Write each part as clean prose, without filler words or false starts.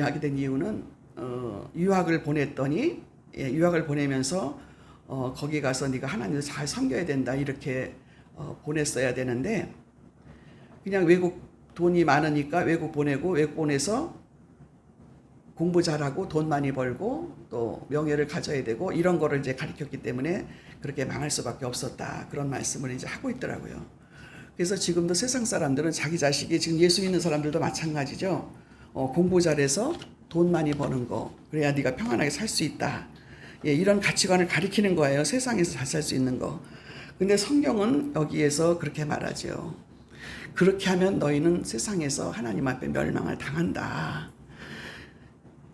하게 된 이유는 유학을 보냈더니 유학을 보내면서 거기 가서 네가 하나님을 잘 섬겨야 된다 이렇게 보냈어야 되는데 그냥 외국 돈이 많으니까 외국 보내서 공부 잘하고 돈 많이 벌고 또 명예를 가져야 되고 이런 거를 이제 가르쳤기 때문에 그렇게 망할 수밖에 없었다 그런 말씀을 이제 하고 있더라고요. 그래서 지금도 세상 사람들은 자기 자식이 지금 예수 믿는 사람들도 마찬가지죠. 공부 잘해서 돈 많이 버는 거 그래야 네가 평안하게 살 수 있다. 이런 가치관을 가리키는 거예요. 세상에서 잘 살 수 있는 거. 근데 성경은 여기에서 그렇게 말하죠. 그렇게 하면 너희는 세상에서 하나님 앞에 멸망을 당한다.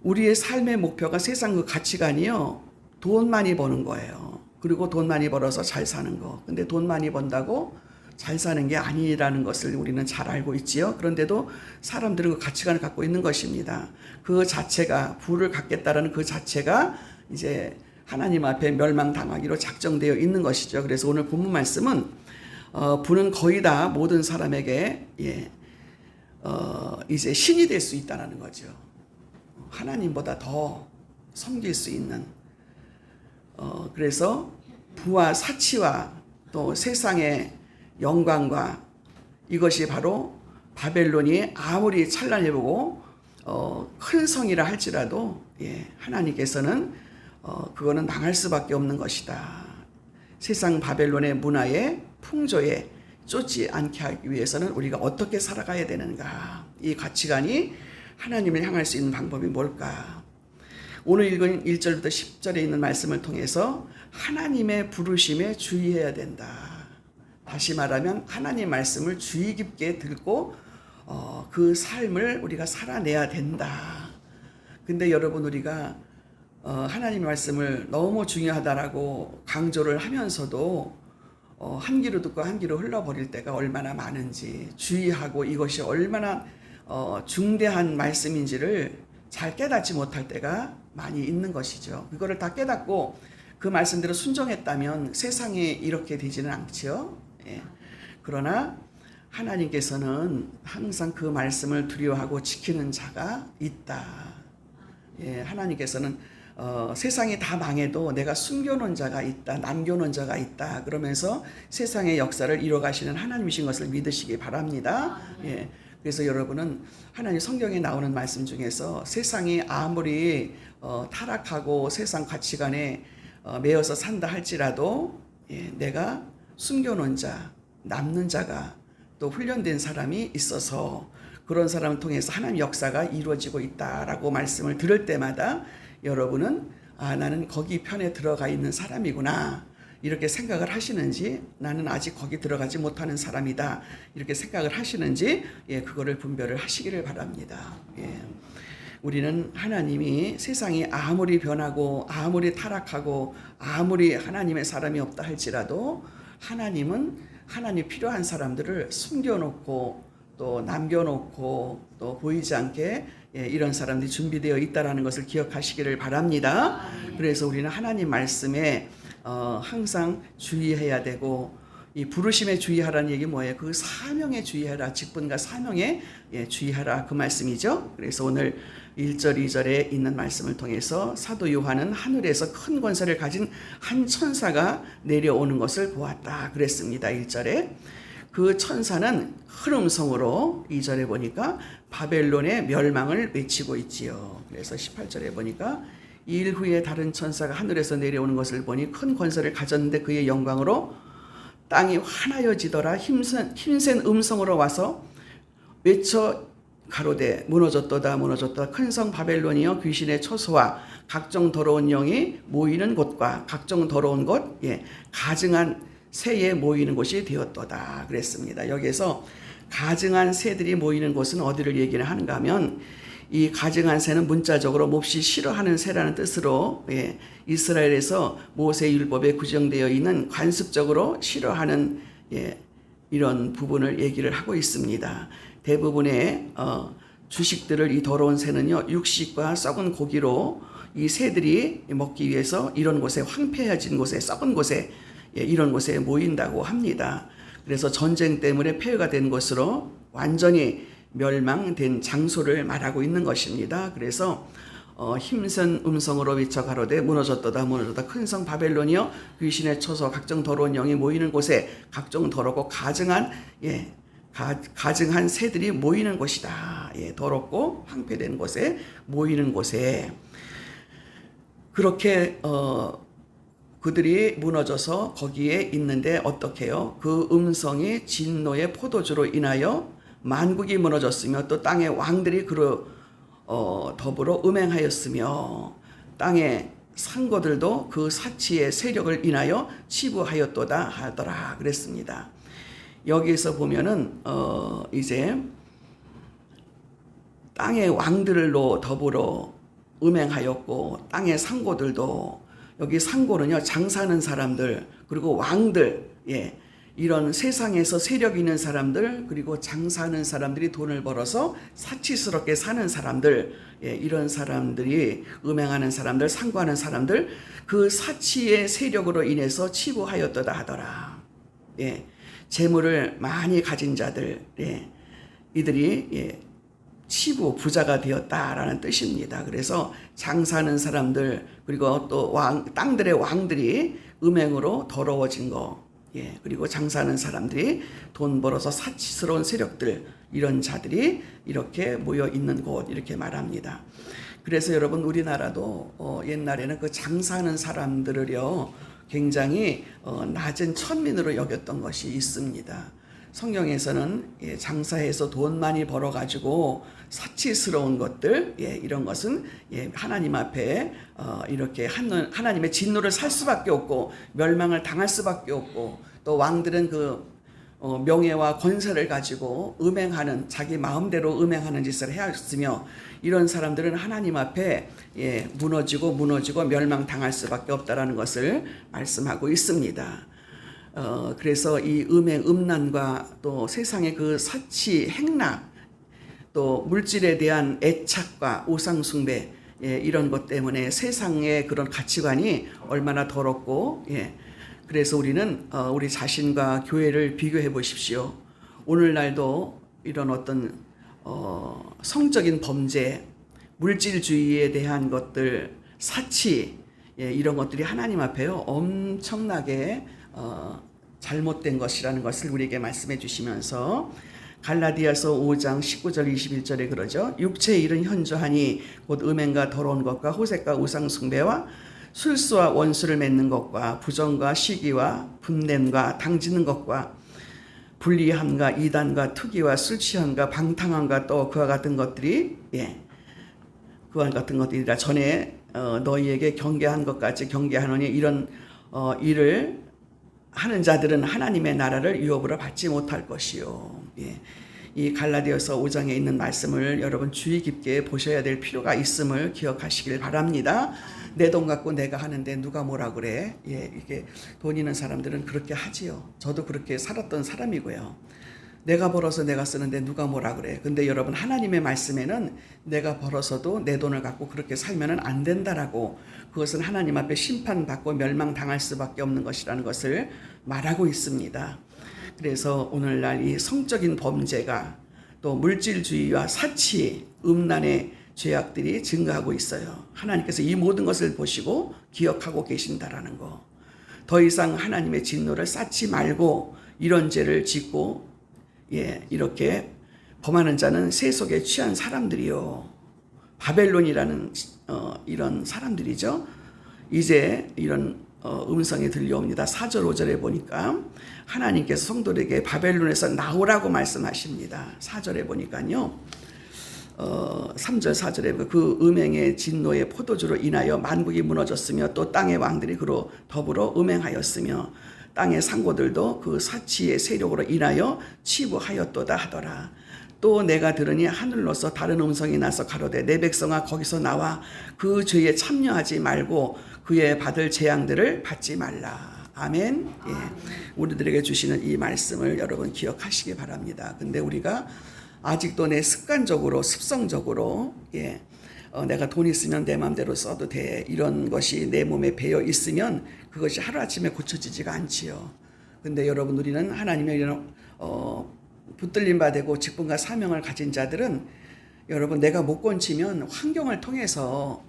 우리의 삶의 목표가 세상 그 가치관이요. 돈 많이 버는 거예요. 그리고 돈 많이 벌어서 잘 사는 거. 근데 돈 많이 번다고 잘 사는 게 아니라는 것을 우리는 잘 알고 있지요. 그런데도 사람들은 그 가치관을 갖고 있는 것입니다. 그 자체가 부를 갖겠다라는 그 자체가 이제 하나님 앞에 멸망당하기로 작정되어 있는 것이죠. 그래서 오늘 본문 말씀은 부는 거의 다 모든 사람에게 이제 신이 될 수 있다는 거죠. 하나님보다 더 섬길 수 있는 그래서 부와 사치와 또 세상의 영광과 이것이 바로 바벨론이 아무리 찬란해 보고 큰 성이라 할지라도 하나님께서는 그거는 망할 수밖에 없는 것이다. 세상 바벨론의 문화에 풍조에 쫓지 않게 하기 위해서는 우리가 어떻게 살아가야 되는가. 이 가치관이 하나님을 향할 수 있는 방법이 뭘까. 오늘 읽은 1절부터 10절에 있는 말씀을 통해서 하나님의 부르심에 주의해야 된다. 다시 말하면 하나님 말씀을 주의 깊게 듣고 그 삶을 우리가 살아내야 된다. 근데 여러분 우리가 하나님 말씀을 너무 중요하다라고 강조를 하면서도 한 귀로 듣고 한 귀로 흘러버릴 때가 얼마나 많은지 주의하고 이것이 얼마나 중대한 말씀인지를 잘 깨닫지 못할 때가 많이 있는 것이죠. 그거를 다 깨닫고 그 말씀대로 순종했다면 세상에 이렇게 되지는 않죠. 그러나 하나님께서는 항상 그 말씀을 두려워하고 지키는 자가 있다. 하나님께서는 세상이 다 망해도 내가 숨겨놓은 자가 있다, 남겨놓은 자가 있다. 그러면서 세상의 역사를 이뤄가시는 하나님이신 것을 믿으시기 바랍니다. 그래서 여러분은 하나님 성경에 나오는 말씀 중에서 세상이 아무리 타락하고 세상 가치관에 매여서 산다 할지라도 내가 숨겨놓은 자, 남는 자가 또 훈련된 사람이 있어서 그런 사람을 통해서 하나님 역사가 이루어지고 있다라고 말씀을 들을 때마다 여러분은 나는 거기 편에 들어가 있는 사람이구나 이렇게 생각을 하시는지 나는 아직 거기 들어가지 못하는 사람이다 이렇게 생각을 하시는지 그거를 분별을 하시기를 바랍니다. 우리는 하나님이 세상이 아무리 변하고 아무리 타락하고 아무리 하나님의 사람이 없다 할지라도 하나님은 하나님 필요한 사람들을 숨겨놓고 또 남겨놓고 또 보이지 않게 이런 사람들이 준비되어 있다는 것을 기억하시기를 바랍니다. 그래서 우리는 하나님 말씀에 항상 주의해야 되고 이 부르심에 주의하라는 얘기 뭐예요? 그 사명에 주의하라. 직분과 사명에 주의하라 그 말씀이죠. 그래서 오늘 1절 2절에 있는 말씀을 통해서 사도 요한은 하늘에서 큰 권세를 가진 한 천사가 내려오는 것을 보았다 그랬습니다. 1절에 그 천사는 큰 음성으로 2절에 보니까 바벨론의 멸망을 외치고 있지요. 그래서 18절에 보니까 일 후에 다른 천사가 하늘에서 내려오는 것을 보니 큰 권세를 가졌는데 그의 영광으로 땅이 환하여지더라. 힘센 음성으로 와서 외쳐 가로되 무너졌도다 무너졌도다 큰 성 바벨론이여 귀신의 처소와 각종 더러운 영이 모이는 곳과 각종 더러운 곳 가증한 새에 모이는 곳이 되었도다 그랬습니다. 여기에서 가증한 새들이 모이는 곳은 어디를 얘기를 하는가 하면 이 가증한 새는 문자적으로 몹시 싫어하는 새라는 뜻으로 이스라엘에서 모세율법에 규정되어 있는 관습적으로 싫어하는 이런 부분을 얘기를 하고 있습니다. 대부분의 주식들을 이 더러운 새는요 육식과 썩은 고기로 이 새들이 먹기 위해서 이런 곳에 황폐해진 곳에 썩은 곳에 이런 곳에 모인다고 합니다. 그래서 전쟁 때문에 폐허가 된 것으로 완전히 멸망된 장소를 말하고 있는 것입니다. 그래서 힘센 음성으로 외쳐 가로되 무너졌도다 무너졌다 큰 성 바벨론이여 귀신에 쳐서 각종 더러운 영이 모이는 곳에 각종 더럽고 가증한 새들이 모이는 곳이다. 더럽고 황폐된 곳에 모이는 곳에 그렇게 그들이 무너져서 거기에 있는데 어떻게 해요? 그 음성이 진노의 포도주로 인하여 만국이 무너졌으며 또 땅의 왕들이 더불어 음행하였으며 땅의 상고들도 그 사치의 세력을 인하여 치부하였도다 하더라 그랬습니다. 여기에서 보면은 이제 땅의 왕들로 더불어 음행하였고 땅의 상고들도 여기 상고는요 장사하는 사람들 그리고 왕들 이런 세상에서 세력 있는 사람들 그리고 장사하는 사람들이 돈을 벌어서 사치스럽게 사는 사람들 이런 사람들이 음행하는 사람들 상고하는 사람들 그 사치의 세력으로 인해서 치부하였도다 하더라. 재물을 많이 가진 자들 이들이 치부 부자가 되었다라는 뜻입니다. 그래서 장사하는 사람들 그리고 또 땅들의 왕들이 음행으로 더러워진 거 그리고 장사하는 사람들이 돈 벌어서 사치스러운 세력들 이런 자들이 이렇게 모여 있는 곳 이렇게 말합니다. 그래서 여러분 우리나라도 옛날에는 그 장사하는 사람들을요 굉장히 낮은 천민으로 여겼던 것이 있습니다. 성경에서는 장사해서 돈 많이 벌어가지고 사치스러운 것들 이런 것은 하나님 앞에 이렇게 하나님의 진노를 살 수밖에 없고 멸망을 당할 수밖에 없고 또 왕들은 그 명예와 권세를 가지고 음행하는 자기 마음대로 음행하는 짓을 해왔으며 이런 사람들은 하나님 앞에 무너지고 멸망 당할 수밖에 없다라는 것을 말씀하고 있습니다. 그래서 이 음란과 또 세상의 그 사치 행락 또 물질에 대한 애착과 우상숭배 이런 것 때문에 세상의 그런 가치관이 얼마나 더럽고 그래서 우리는 우리 자신과 교회를 비교해 보십시오. 오늘날도 이런 어떤 성적인 범죄, 물질주의에 대한 것들, 사치 이런 것들이 하나님 앞에요 엄청나게 잘못된 것이라는 것을 우리에게 말씀해 주시면서 갈라디아서 5장 19절 21절에 그러죠. 육체의 일은 현저하니 곧 음행과 더러운 것과 호색과 우상숭배와 술수와 원수를 맺는 것과 부정과 시기와 분냄과 당지는 것과 불리함과 이단과 투기와 술취함과 방탕함과 또 그와 같은 것들이 그와 같은 것들이라 전에 너희에게 경계한 것까지 경계하노니 이런 일을 하는 자들은 하나님의 나라를 유업으로 받지 못할 것이요. 이 갈라디아서 5장에 있는 말씀을 여러분 주의 깊게 보셔야 될 필요가 있음을 기억하시길 바랍니다. 내 돈 갖고 내가 하는데 누가 뭐라 그래? 이게 돈 있는 사람들은 그렇게 하지요. 저도 그렇게 살았던 사람이고요. 내가 벌어서 내가 쓰는데 누가 뭐라 그래? 근데 여러분 하나님의 말씀에는 내가 벌어서도 내 돈을 갖고 그렇게 살면은 안 된다라고 그것은 하나님 앞에 심판받고 멸망당할 수밖에 없는 것이라는 것을 말하고 있습니다. 그래서 오늘날 이 성적인 범죄가 또 물질주의와 사치, 음란의 죄악들이 증가하고 있어요. 하나님께서 이 모든 것을 보시고 기억하고 계신다라는 거. 더 이상 하나님의 진노를 쌓지 말고 이런 죄를 짓고 이렇게 범하는 자는 세속에 취한 사람들이요. 바벨론이라는 이런 사람들이죠. 이제 이런 음성이 들려옵니다. 4절 5절에 보니까 하나님께서 성도들에게 바벨론에서 나오라고 말씀하십니다. 4절에 보니까요. 3절 4절에 그 음행의 진노의 포도주로 인하여 만국이 무너졌으며 또 땅의 왕들이 그로 더불어 음행하였으며 땅의 상고들도 그 사치의 세력으로 인하여 치부하였도다 하더라. 또 내가 들으니 하늘로서 다른 음성이 나서 가로되 내 백성아 거기서 나와 그 죄에 참여하지 말고 그의 받을 재앙들을 받지 말라. 아멘. 우리들에게 주시는 이 말씀을 여러분 기억하시기 바랍니다. 근데 우리가 아직도 내 습성적으로 내가 돈 있으면 내 마음대로 써도 돼 이런 것이 내 몸에 배어 있으면 그것이 하루아침에 고쳐지지가 않지요. 근데 여러분 우리는 하나님의 이런 붙들림 바 되고 직분과 사명을 가진 자들은 여러분 내가 못 건치면 환경을 통해서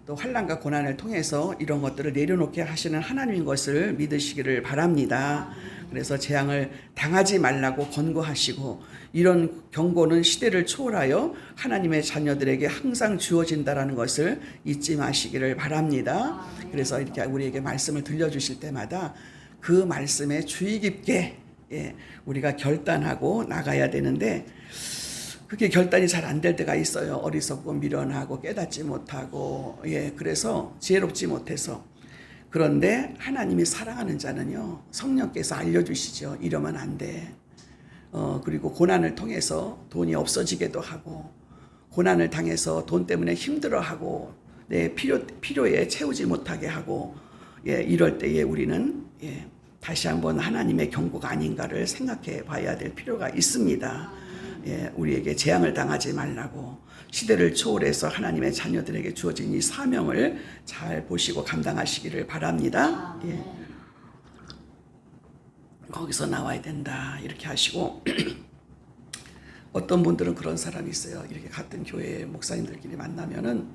또 환난과 고난을 통해서 이런 것들을 내려놓게 하시는 하나님인 것을 믿으시기를 바랍니다. 그래서 재앙을 당하지 말라고 권고하시고 이런 경고는 시대를 초월하여 하나님의 자녀들에게 항상 주어진다라는 것을 잊지 마시기를 바랍니다. 그래서 이렇게 우리에게 말씀을 들려주실 때마다 그 말씀에 주의 깊게 우리가 결단하고 나가야 되는데 그게 결단이 잘 안 될 때가 있어요. 어리석고 미련하고 깨닫지 못하고 그래서 지혜롭지 못해서. 그런데 하나님이 사랑하는 자는요 성령께서 알려주시죠. 이러면 안 돼. 그리고 고난을 통해서 돈이 없어지기도 하고 고난을 당해서 돈 때문에 힘들어하고 내 필요에 채우지 못하게 하고 이럴 때에 우리는 다시 한번 하나님의 경고가 아닌가를 생각해 봐야 될 필요가 있습니다. 우리에게 재앙을 당하지 말라고 시대를 초월해서 하나님의 자녀들에게 주어진 이 사명을 잘 보시고 감당하시기를 바랍니다. 거기서 나와야 된다 이렇게 하시고 어떤 분들은 그런 사람이 있어요. 이렇게 같은 교회 목사님들끼리 만나면은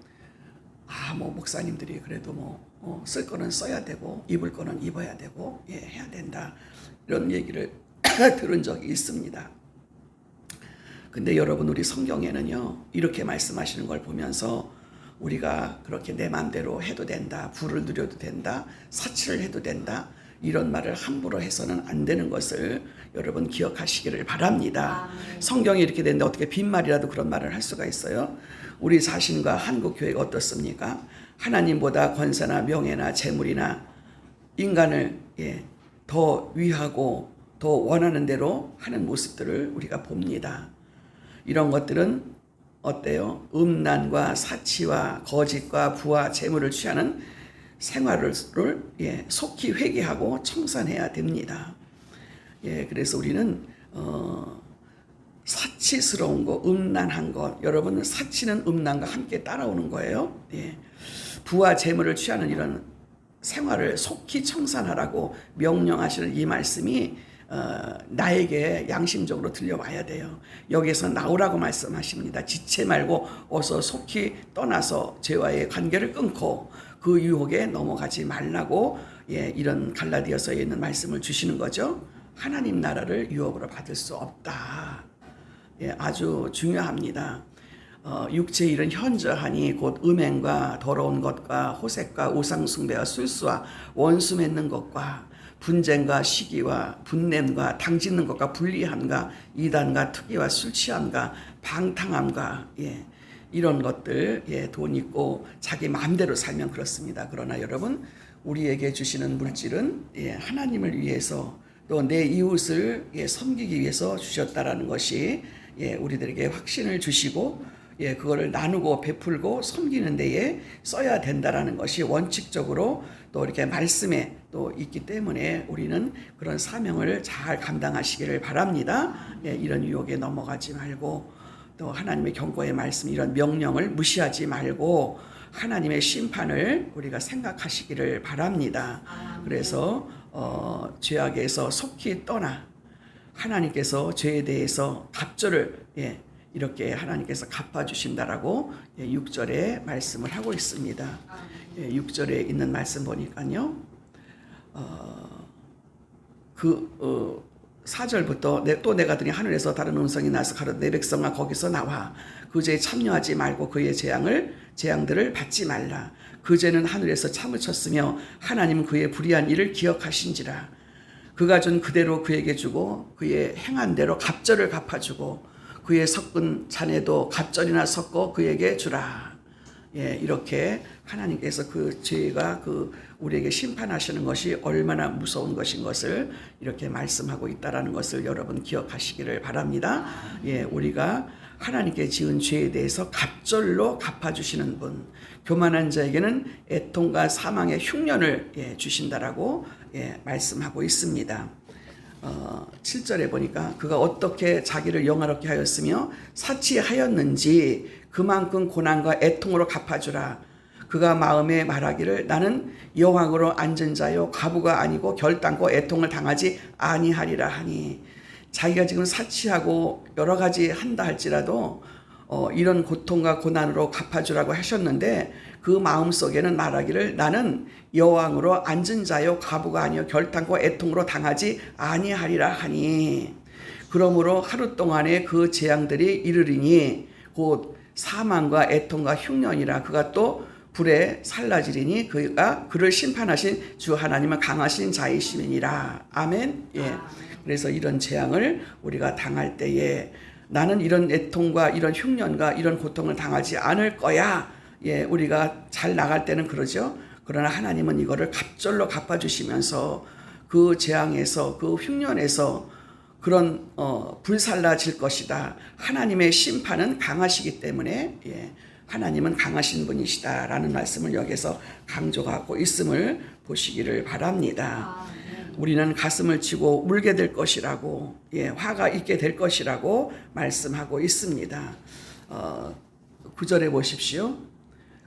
뭐 목사님들이 그래도 쓸 거는 써야 되고 입을 거는 입어야 되고 해야 된다 이런 얘기를 들은 적이 있습니다. 근데 여러분 우리 성경에는요 이렇게 말씀하시는 걸 보면서 우리가 그렇게 내 마음대로 해도 된다, 부를 누려도 된다, 사치를 해도 된다 이런 말을 함부로 해서는 안 되는 것을 여러분 기억하시기를 바랍니다. 성경이 이렇게 되는데 어떻게 빈말이라도 그런 말을 할 수가 있어요? 우리 자신과 한국교회가 어떻습니까? 하나님보다 권세나 명예나 재물이나 인간을 더 위하고 더 원하는 대로 하는 모습들을 우리가 봅니다. 이런 것들은 어때요? 음란과 사치와 거짓과 부와 재물을 취하는 생활을 속히 회개하고 청산해야 됩니다. 그래서 우리는 사치스러운 거, 음란한 것, 여러분 사치는 음란과 함께 따라오는 거예요. 부와 재물을 취하는 이런 생활을 속히 청산하라고 명령하시는 이 말씀이 나에게 양심적으로 들려와야 돼요. 여기서 나오라고 말씀하십니다. 지체 말고 어서 속히 떠나서 죄와의 관계를 끊고 그 유혹에 넘어가지 말라고 이런 갈라디아서에 있는 말씀을 주시는 거죠. 하나님 나라를 유혹으로 받을 수 없다. 아주 중요합니다. 육체의 일은 현저하니 곧 음행과 더러운 것과 호색과 우상숭배와 술수와 원수 맺는 것과 분쟁과 시기와 분냄과 당짓는 것과 불리함과 이단과 특기와 술취함과 방탕함과 이런 것들 돈 있고 자기 마음대로 살면 그렇습니다. 그러나 여러분 우리에게 주시는 물질은 하나님을 위해서 또 내 이웃을 섬기기 위해서 주셨다라는 것이 우리들에게 확신을 주시고 그거를 나누고 베풀고 섬기는 데에 써야 된다라는 것이 원칙적으로 또 이렇게 말씀에 또 있기 때문에 우리는 그런 사명을 잘 감당하시기를 바랍니다. 이런 유혹에 넘어가지 말고 또 하나님의 경고의 말씀 이런 명령을 무시하지 말고 하나님의 심판을 우리가 생각하시기를 바랍니다. 그래서 죄악에서 속히 떠나 하나님께서 죄에 대해서 갑절을 이렇게 하나님께서 갚아주신다라고 6절에 말씀을 하고 있습니다. 6절에 있는 말씀 보니까요. 4절부터 또 내가 들으니 하늘에서 다른 음성이 나서 가로되 내 백성아 거기서 나와 그 죄에 참여하지 말고 그의 재앙들을 받지 말라. 그 죄는 하늘에서 참을 쳤으며 하나님은 그의 불의한 일을 기억하신지라. 그가 준 그대로 그에게 주고 그의 행한 대로 갑절을 갚아주고 그의 섞은 잔에도 갑절이나 섞어 그에게 주라. 이렇게 하나님께서 그 죄가 우리에게 심판하시는 것이 얼마나 무서운 것인 것을 이렇게 말씀하고 있다라는 것을 여러분 기억하시기를 바랍니다. 우리가 하나님께 지은 죄에 대해서 갑절로 갚아주시는 분, 교만한 자에게는 애통과 사망의 흉년을 주신다라고 말씀하고 있습니다. 7절에 보니까 그가 어떻게 자기를 영화롭게 하였으며 사치하였는지 그만큼 고난과 애통으로 갚아주라. 그가 마음에 말하기를 나는 여왕으로 앉은 자요 과부가 아니고 결단코 애통을 당하지 아니하리라 하니 자기가 지금 사치하고 여러 가지 한다 할지라도 이런 고통과 고난으로 갚아주라고 하셨는데 그 마음속에는 말하기를 나는 여왕으로 앉은 자요 과부가 아니요 결탄코 애통으로 당하지 아니하리라 하니 그러므로 하루 동안에 그 재앙들이 이르리니 곧 사망과 애통과 흉년이라 그가 또 불에 살라지리니 그가 그를 심판하신 주 하나님은 강하신 자이심이니라. 아멘. 예. 그래서 이런 재앙을 우리가 당할 때에 나는 이런 애통과 이런 흉년과 이런 고통을 당하지 않을 거야. 예, 우리가 잘 나갈 때는 그러죠. 그러나 하나님은 이거를 갑절로 갚아주시면서 그 재앙에서 그 흉년에서 그런 불살라질 것이다. 하나님의 심판은 강하시기 때문에 예, 하나님은 강하신 분이시다라는 말씀을 여기서 강조하고 있음을 보시기를 바랍니다. 우리는 가슴을 치고 울게 될 것이라고 예, 화가 있게 될 것이라고 말씀하고 있습니다. 9절에 보십시오.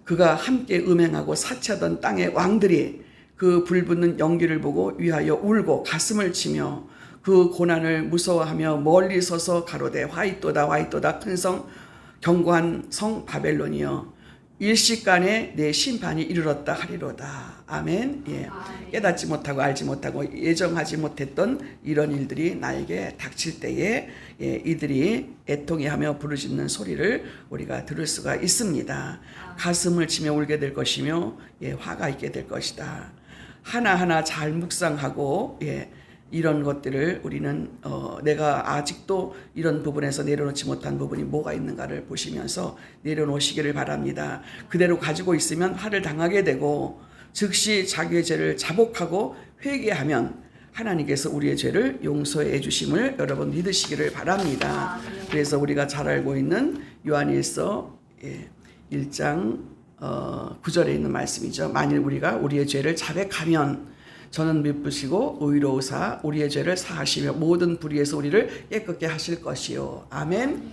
그가 함께 음행하고 사치하던 땅의 왕들이 그 불붙는 연기를 보고 위하여 울고 가슴을 치며 그 고난을 무서워하며 멀리 서서 가로되 화이또다 화이또다 큰 성 견고한 성 바벨론이여 일시간에 내 심판이 이르렀다 하리로다. 아멘. 예. 깨닫지 못하고 알지 못하고 예정하지 못했던 이런 일들이 나에게 닥칠 때에 예, 이들이 애통해하며 부르짖는 소리를 우리가 들을 수가 있습니다. 가슴을 치며 울게 될 것이며 예, 화가 있게 될 것이다. 하나하나 잘 묵상하고 예, 이런 것들을 우리는 내가 아직도 이런 부분에서 내려놓지 못한 부분이 뭐가 있는가를 보시면서 내려놓으시기를 바랍니다. 그대로 가지고 있으면 화를 당하게 되고 즉시 자기의 죄를 자복하고 회개하면 하나님께서 우리의 죄를 용서해 주심을 여러분 믿으시기를 바랍니다. 그래서 우리가 잘 알고 있는 요한일서 1장 9절에 있는 말씀이죠. 만일 우리가 우리의 죄를 자백하면 저는 미쁘시고 의로우사 우리의 죄를 사하시며 모든 불의에서 우리를 깨끗게 하실 것이요. 아멘.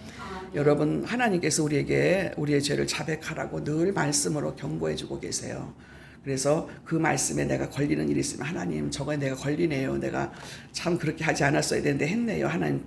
여러분 하나님께서 우리에게 우리의 죄를 자백하라고 늘 말씀으로 경고해주고 계세요. 그래서 그 말씀에 내가 걸리는 일이 있으면 하나님 저거에 내가 걸리네요. 내가 참 그렇게 하지 않았어야 되는데 했네요. 하나님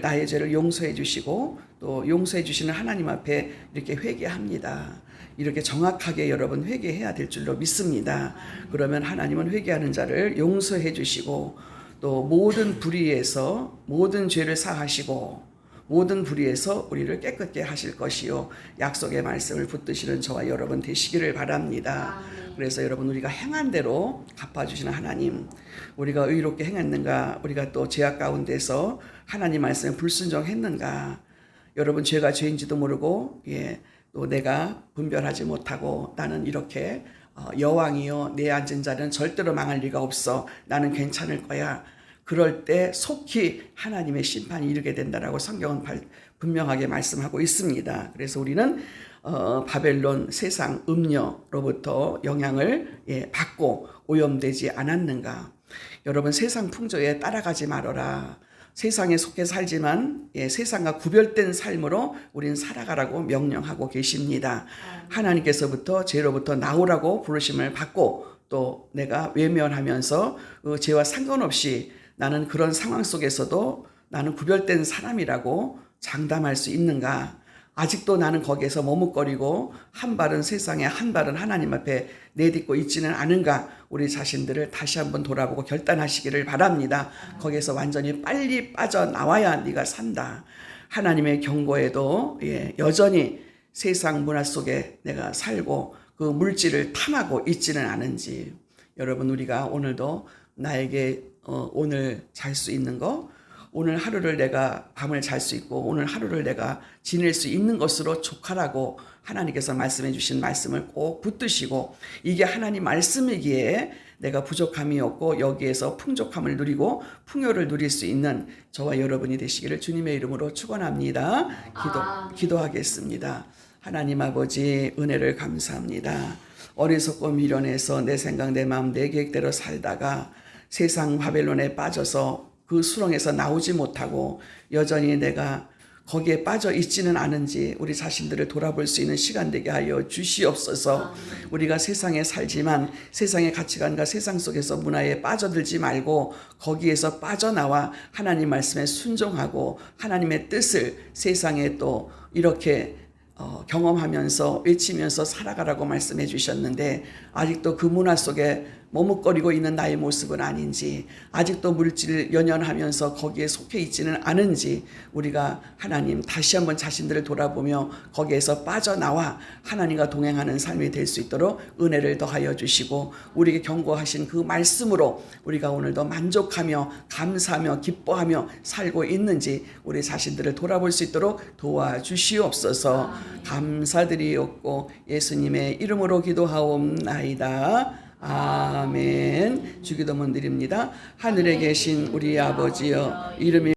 나의 죄를 용서해 주시고 또 용서해 주시는 하나님 앞에 이렇게 회개합니다. 이렇게 정확하게 여러분 회개해야 될 줄로 믿습니다. 그러면 하나님은 회개하는 자를 용서해 주시고 또 모든 불의에서 모든 죄를 사하시고 모든 불의에서 우리를 깨끗게 하실 것이요 약속의 말씀을 붙드시는 저와 여러분 되시기를 바랍니다. 그래서 여러분 우리가 행한 대로 갚아주시는 하나님, 우리가 의롭게 행했는가, 우리가 또 죄악 가운데서 하나님 말씀에 불순종했는가, 여러분 죄가 죄인지도 모르고 또 내가 분별하지 못하고 나는 이렇게 여왕이요 내 앉은 자는 절대로 망할 리가 없어 나는 괜찮을 거야. 그럴 때 속히 하나님의 심판이 이르게 된다라고 성경은 분명하게 말씀하고 있습니다. 그래서 우리는 바벨론 세상 음녀로부터 영향을 받고 오염되지 않았는가. 여러분 세상 풍조에 따라가지 말아라. 세상에 속해 살지만 세상과 구별된 삶으로 우리는 살아가라고 명령하고 계십니다. 하나님께서부터 죄로부터 나오라고 부르심을 받고 또 내가 외면하면서 죄와 상관없이 나는 그런 상황 속에서도 나는 구별된 사람이라고 장담할 수 있는가? 아직도 나는 거기에서 머뭇거리고 한 발은 세상에 한 발은 하나님 앞에 내딛고 있지는 않은가? 우리 자신들을 다시 한번 돌아보고 결단하시기를 바랍니다. 거기에서 완전히 빨리 빠져나와야 네가 산다. 하나님의 경고에도 여전히 세상 문화 속에 내가 살고 그 물질을 탐하고 있지는 않은지 여러분 우리가 오늘도 나에게 오늘 잘 수 있는 거 오늘 하루를 내가 밤을 잘 수 있고 오늘 하루를 내가 지낼 수 있는 것으로 족하라고 하나님께서 말씀해 주신 말씀을 꼭 붙드시고 이게 하나님 말씀이기에 내가 부족함이 없고 여기에서 풍족함을 누리고 풍요를 누릴 수 있는 저와 여러분이 되시기를 주님의 이름으로 축원합니다. 기도하겠습니다. 하나님 아버지 은혜를 감사합니다. 어리석고 미련해서 내 생각 내 마음 내 계획대로 살다가 세상 바벨론에 빠져서 그 수렁에서 나오지 못하고 여전히 내가 거기에 빠져 있지는 않은지 우리 자신들을 돌아볼 수 있는 시간 되게 하여 주시옵소서. 우리가 세상에 살지만 세상의 가치관과 세상 속에서 문화에 빠져들지 말고 거기에서 빠져나와 하나님 말씀에 순종하고 하나님의 뜻을 세상에 또 이렇게 경험하면서 외치면서 살아가라고 말씀해 주셨는데 아직도 그 문화 속에 머뭇거리고 있는 나의 모습은 아닌지, 아직도 물질을 연연하면서 거기에 속해 있지는 않은지 우리가 하나님 다시 한번 자신들을 돌아보며 거기에서 빠져나와 하나님과 동행하는 삶이 될 수 있도록 은혜를 더하여 주시고 우리에게 경고하신 그 말씀으로 우리가 오늘도 만족하며 감사하며 기뻐하며 살고 있는지 우리 자신들을 돌아볼 수 있도록 도와주시옵소서. 감사드리옵고 예수님의 이름으로 기도하옵나이다. 아멘. 주기도문 드립니다. 하늘에 계신 우리 아버지여, 이름이